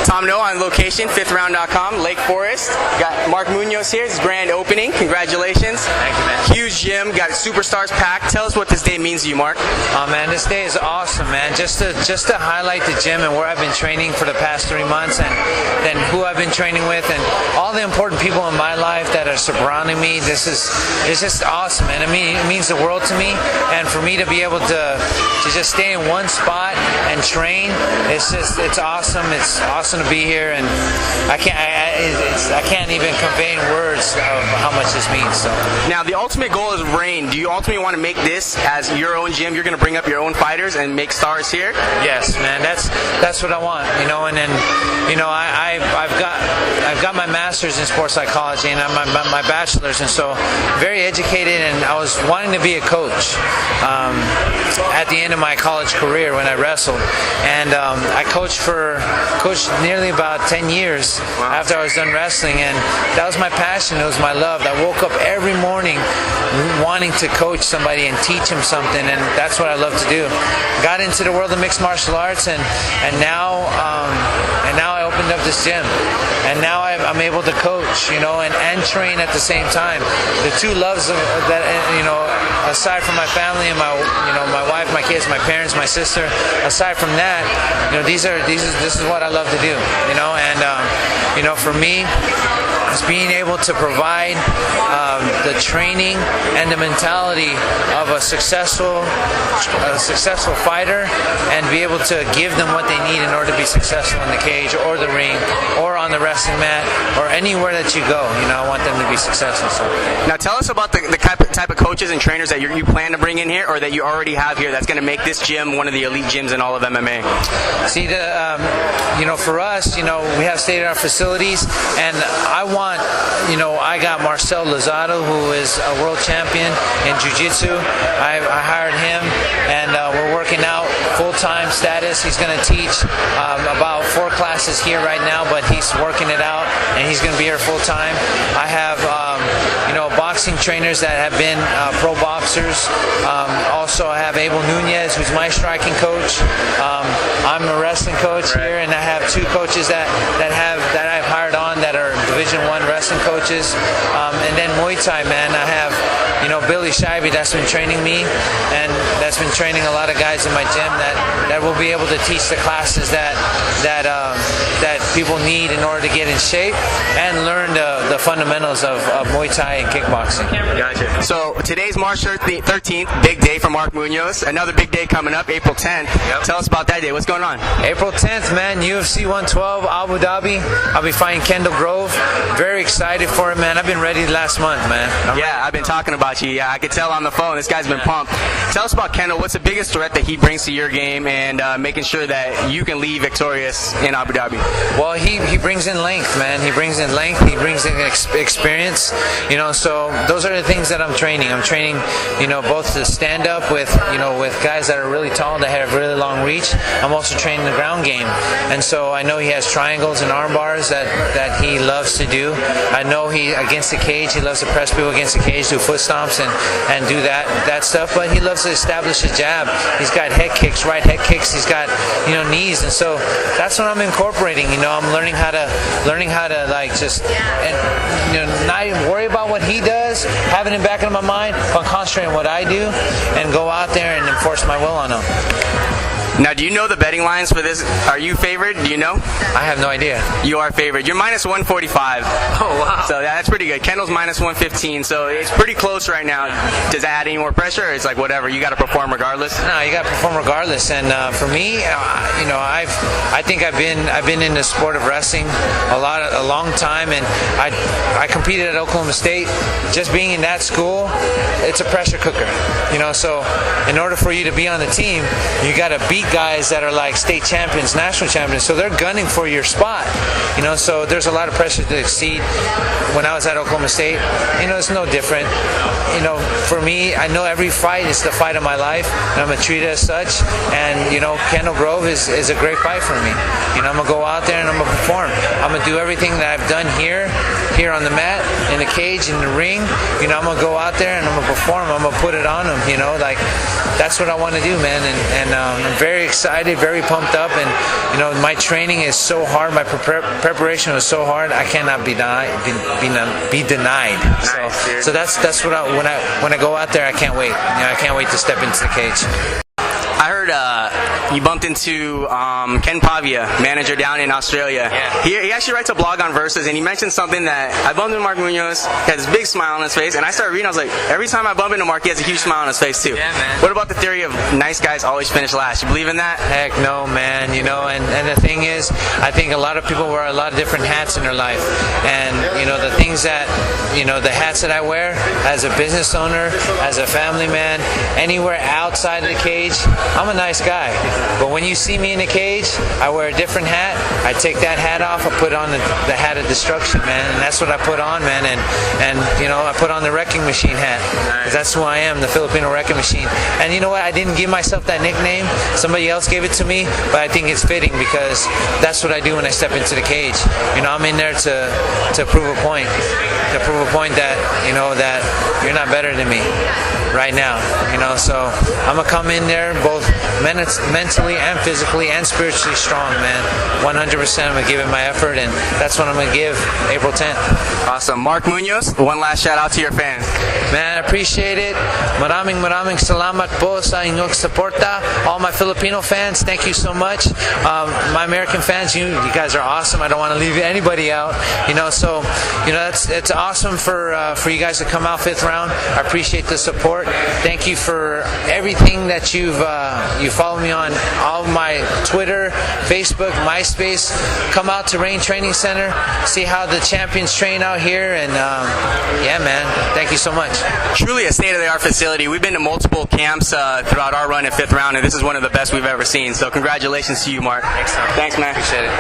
Tom No on location, fifthround.com, Lake Forest. Got Mark Munoz here. It's grand opening. Congratulations. Thank you, man. Huge gym. Got superstars packed. Tell us what this day means to you, Mark. Oh man, this day is awesome, man. Just to highlight the gym and where I've been training for the past 3 months, and then who I've been training with, and all the important people in my life that are surrounding me. It's just awesome, man. It means the world to me, and for me to be able to just stay in one spot and train, it's awesome. It's awesome to be here, and I can't even convey in words of how much this means. So now the ultimate goal is reign. Do you ultimately want to make this as your own gym? You're going to bring up your own fighters and make stars here? Yes, man. That's what I want. And then I've got my master's in sports psychology and my bachelor's, and so very educated. And I was wanting to be a coach at the end of my college career when I wrestled, and I coached nearly about 10 years after I was done wrestling, and that was my passion. It was my love. I woke up every morning wanting to coach somebody and teach them something, and that's what I love to do. Got into the world of mixed martial arts, and now I opened up this gym, and now I'm able to coach, and train at the same time. The two loves that, aside from my family and my wife, my kids, my parents, my sister. Aside from that, this is what I love to do, and for me, it's being able to provide the training and the mentality of a successful fighter, and be able to give them what they need in order to be successful in the cage or the ring or on the wrestling mat or anywhere that you go. I want them to be successful. So now tell us about the type of coaches and trainers that you plan to bring in here, or that you already have here, that's going to make this gym one of the elite gyms in all of MMA. See, for us, we have state-of-the-art facilities, and I got Marcel Lozado, who is a world champion in jiu-jitsu. I hired him, and we're working out full-time status. He's going to teach about 4 classes here right now, but he's working it out, and he's going to be here full-time. I have boxing trainers that have been pro boxers. Also, I have Abel Nunez, who's my striking coach. I'm a wrestling coach here, and I have 2 coaches that I've hired on that are Division I wrestling coaches. And then Muay Thai, man, I have Billy Scheibe that's been training me, and that's been training a lot of guys in my gym that will be able to teach the classes that people need in order to get in shape and learn the fundamentals of Muay Thai and kickboxing. Gotcha. So today's March 13th, big day for Mark Munoz. Another big day coming up, April 10th. Yep. Tell us about that day. What's going on? April 10th, man, UFC 112, Abu Dhabi. I'll be fighting Kendall Grove. Very excited for it, man. I've been ready last month, man. I've been talking about you. Yeah, I could tell on the phone. This guy's been pumped. Tell us about Kendall. What's the biggest threat that he brings to your game, and making sure that you can leave victorious in Abu Dhabi? Well, he brings in length, man. He brings in length. He brings in experience. So those are the things that I'm training. I'm training, both to stand up with guys that are really tall, that have really long reach. I'm also training the ground game, and so I know he has triangles and arm bars that he loves to do. I know against the cage, he loves to press people against the cage, do foot stomps and do that stuff. But he loves to establish a jab. He's got head kicks, right head kicks. He's got knees, and so that's what I'm incorporating. I'm learning how to not even worry about what he does, have it in the back of my mind, but concentrate on what I do and go out there and enforce my will on him. Now, do you know the betting lines for this? Are you favored? Do you know? I have no idea. You are favored. You're minus 145. Oh, wow. So that's pretty good. Kendall's minus 115, so it's pretty close right now. Does that add any more pressure, or it's like whatever, you got to perform regardless? No, you got to perform regardless. And for me, I think I've been in the sport of wrestling a long time, and I competed at Oklahoma State. Just being in that school, it's a pressure cooker. So in order for you to be on the team, you got to beat guys that are like state champions, national champions, so they're gunning for your spot. So there's a lot of pressure to exceed. When I was at Oklahoma State, it's no different. For me, I know every fight is the fight of my life, and I'm gonna treat it as such. And Kendall Grove is a great fight for me. I'm gonna go out there and I'm gonna perform. I'm gonna do everything that I've done here on the mat, in the cage, in the ring. You know, I'm gonna go out there and I'm gonna perform. I'm gonna put it on them. You know, like that's what I want to do, man. And I'm very excited, very pumped up, and you know, my training is so hard. My preparation was so hard. I cannot be denied. So that's what when I go out there, I can't wait. You know, I can't wait to step into the cage. I heard you bumped into Ken Pavia, manager down in Australia. Yeah. He actually writes a blog on Versus, and he mentioned something that I bumped into Mark Munoz. He has this big smile on his face, and I started reading. I was like, every time I bump into Mark, he has a huge smile on his face too. Yeah, man. What about the theory of nice guys always finish last? You believe in that? Heck no, man. You know, and the thing is, I think a lot of people wear a lot of different hats in their life, and you know, the things that, you know, the hats that I wear as a business owner, as a family man, anywhere outside of the cage, I'm a nice guy. But when you see me in the cage, I wear a different hat. I take that hat off. I put on the hat of destruction, man, and that's what I put on, man. And you know, I put on the wrecking machine hat. That's who I am, the Filipino wrecking machine. And you know what? I didn't give myself that nickname. Somebody else gave it to me, but I think it's fitting because that's what I do when I step into the cage. You know, I'm in there to prove a point. To prove a point that, you know, that you're not better than me right now. You know, so I'm gonna come in there both mentally and physically and spiritually strong, man. 100%. I'm gonna give it my effort, and that's what I'm gonna give April 10th. Awesome. Mark Munoz, one last shout out to your fans. Man, I appreciate it. Maraming salamat po sa inyong suporta. All my Filipino fans, thank you so much. My American fans, you guys are awesome. I don't want to leave anybody out. You know, so you know, it's awesome for you guys to come out 5th round. I appreciate the support. Thank you for everything that you follow me on all my Twitter, Facebook, MySpace. Come out to Rain Training Center, see how the champions train out here, and yeah, man, thank you so much. Truly a state-of-the-art facility. We've been to multiple camps throughout our run at 5th round, and this is one of the best we've ever seen. So congratulations to you, Mark. Thanks, man. Thanks, man. Appreciate it.